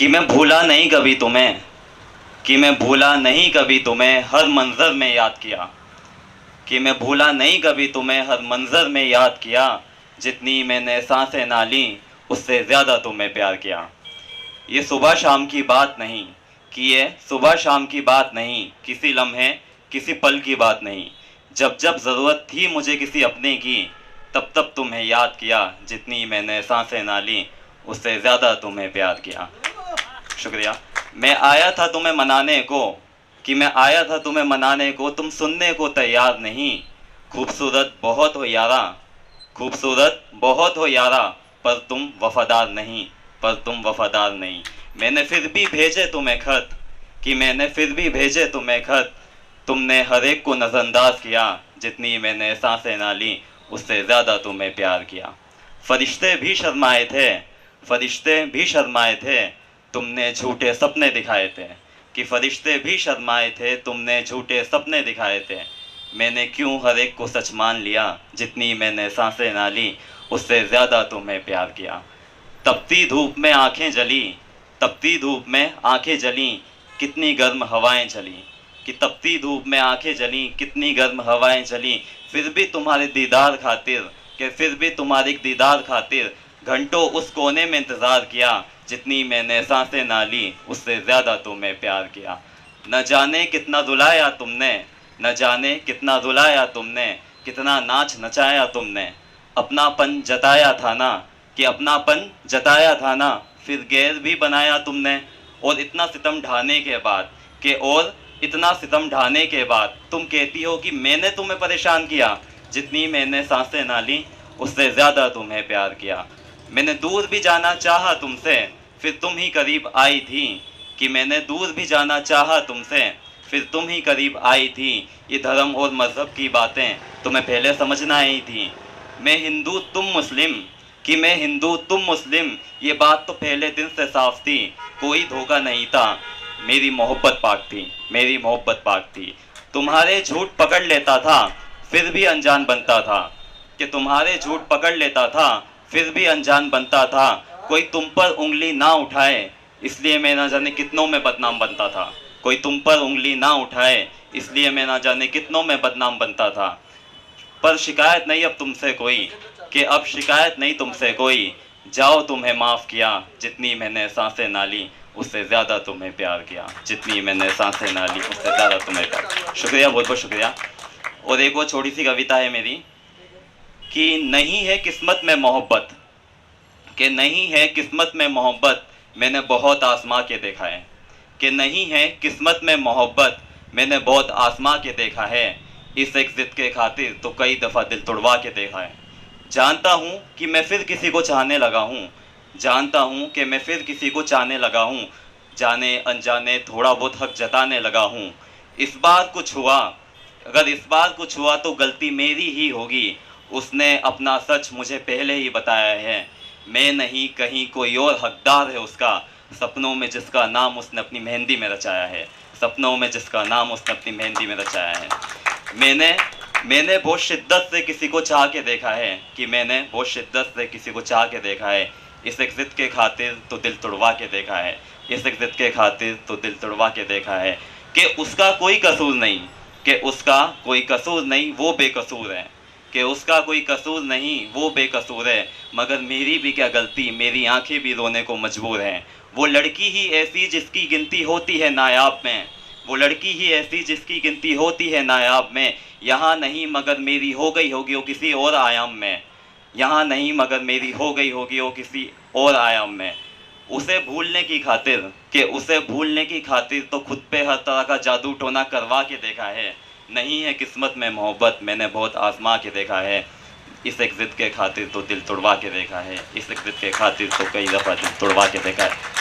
कि मैं भूला नहीं कभी तुम्हें, कि मैं भूला नहीं कभी तुम्हें, हर मंज़र में याद किया। कि मैं भूला नहीं कभी तुम्हें, हर मंज़र में याद किया। जितनी मैंने सांसें ना ली, उससे ज़्यादा तुम्हें प्यार किया। ये सुबह शाम की बात नहीं, कि ये सुबह शाम की बात नहीं, किसी लम्हे किसी पल की बात नहीं। जब जब ज़रूरत थी मुझे किसी अपने की, तब तब तुम्हें याद किया। जितनी मैंने सांसें ना ली, उससे ज़्यादा तुम्हें प्यार किया। शुक्रिया। मैं आया था तुम्हें मनाने को, कि मैं आया था तुम्हें मनाने को, तुम सुनने को तैयार नहीं। खूबसूरत बहुत हो यारा, खूबसूरत बहुत हो यारा, पर तुम वफादार नहीं, पर तुम वफादार नहीं। मैंने फिर भी भेजे तुम्हें खत, कि मैंने फिर भी भेजे तुम्हें खत, तुमने हर एक को नज़रअंदाज किया। जितनी मैंने सांसें ना ली, उससे ज़्यादा तुम्हें प्यार किया। फरिश्ते भी शर्माए थे, फरिश्ते भी शर्माए थे, तुमने झूठे सपने दिखाए थे। कि फरिश्ते भी शर्माए थे, तुमने झूठे सपने दिखाए थे। मैंने क्यों हर एक को सच मान लिया। जितनी मैंने सांसें ना ली, उससे ज़्यादा तुम्हें प्यार किया। तपती धूप में आंखें जली, तपती धूप में आंखें जली, कितनी गर्म हवाएं चली। कि तपती धूप में आंखें जली, कितनी गर्म हवाएं चली, फिर भी तुम्हारे दीदार खातिर, कि फिर भी तुम्हारे दीदार खातिर घंटों उस कोने में इंतज़ार किया। जितनी मैंने सांसें ना ली, उससे ज़्यादा तुम्हें प्यार किया। न जाने कितना रुलाया तुमने, न जाने कितना रुलाया तुमने, कितना नाच नचाया तुमने। अपनापन जताया था ना, कि अपनापन जताया था ना, फिर गैर भी बनाया तुमने। और इतना सितम ढाने के बाद, कि और इतना सितम ढाने के बाद तुम कहती हो कि मैंने तुम्हें परेशान किया। जितनी मैंने सांसें ना ली, उससे ज़्यादा तुम्हें प्यार किया। मैंने दूर भी जाना चाहा तुमसे, फिर तुम ही करीब आई थी। कि मैंने दूर भी जाना चाहा तुमसे, फिर तुम ही करीब आई थी। ये धर्म और मज़हब की बातें तुम्हें पहले समझना ही थी। मैं हिंदू तुम मुस्लिम, कि मैं हिंदू तुम मुस्लिम, ये बात तो पहले दिन से साफ थी। कोई धोखा नहीं था, मेरी मोहब्बत पाक थी, मेरी मोहब्बत पाक थी। तुम्हारे झूठ पकड़ लेता था, फिर भी अनजान बनता था। कि तुम्हारे झूठ पकड़ लेता था, फिर भी अनजान बनता था। कोई तुम पर उंगली ना उठाए, इसलिए मैं ना जाने कितनों में बदनाम बनता था। कोई तुम पर उंगली ना उठाए, इसलिए मैं ना जाने कितनों में बदनाम बनता था। पर शिकायत नहीं अब तुमसे कोई, कि अब शिकायत नहीं तुमसे कोई। जाओ तुम्हें माफ़ किया। जितनी मैंने सांसें ना ली, उससे ज़्यादा तुम्हें प्यार किया। जितनी मैंने सांसें ना ली, उससे ज़्यादा तुम्हें प्यार। शुक्रिया, बहुत बहुत शुक्रिया। और एक और छोटी सी कविता है मेरी, कि नहीं है किस्मत में मोहब्बत, कि नहीं है किस्मत में मोहब्बत, मैंने बहुत आसमा के देखा है। कि नहीं है किस्मत में मोहब्बत, मैंने बहुत आसमा के देखा है। इस एक ज़िद के खातिर तो कई दफ़ा दिल तोड़वा के देखा है। जानता हूँ कि मैं फिर किसी को चाहने लगा हूँ, जानता हूँ कि मैं फिर किसी को चाहने लगा हूँ। जाने अनजाने थोड़ा बहुत हक जताने लगा हूँ। इस बार कुछ हुआ, अगर इस बार कुछ हुआ तो गलती मेरी ही होगी। उसने अपना सच मुझे पहले ही बताया है। मैं नहीं कहीं कोई और हकदार है उसका, सपनों में जिसका नाम उसने अपनी मेहंदी में रचाया है। सपनों में जिसका नाम उसने अपनी मेहंदी में रचाया है। मैंने बहुत शिद्दत से किसी को चाह के देखा है, कि मैंने बहुत शिद्दत से किसी को चाह के देखा है। इस एक ज़िद के खातिर तो दिल तोड़वा के देखा है। इस एक ज़िद के खातिर तो दिल तोड़वा के देखा है। कि उसका कोई कसूर नहीं, कि उसका कोई कसूर नहीं, वो बेकसूर है। कि उसका कोई कसूर नहीं, वो बेकसूर है। मगर मेरी भी क्या गलती, मेरी आंखें भी रोने को मजबूर हैं। वो लड़की ही ऐसी जिसकी गिनती होती है नायाब में, वो लड़की ही ऐसी जिसकी गिनती होती है नायाब में। यहाँ नहीं मगर मेरी हो गई होगी वो किसी और आयाम में, यहाँ नहीं मगर मेरी हो गई होगी वो किसी और आयाम में। उसे भूलने की खातिर, कि उसे भूलने की खातिर तो खुद पे हर तरह का जादू टोना करवा के देखा है। नहीं है किस्मत में मोहब्बत, मैंने बहुत आजमा के देखा है। इस एक ज़िद के खातिर तो दिल तोड़वा के देखा है। इस एक ज़िद के खातिर तो कई दफ़ा दिल तोड़वा के देखा है।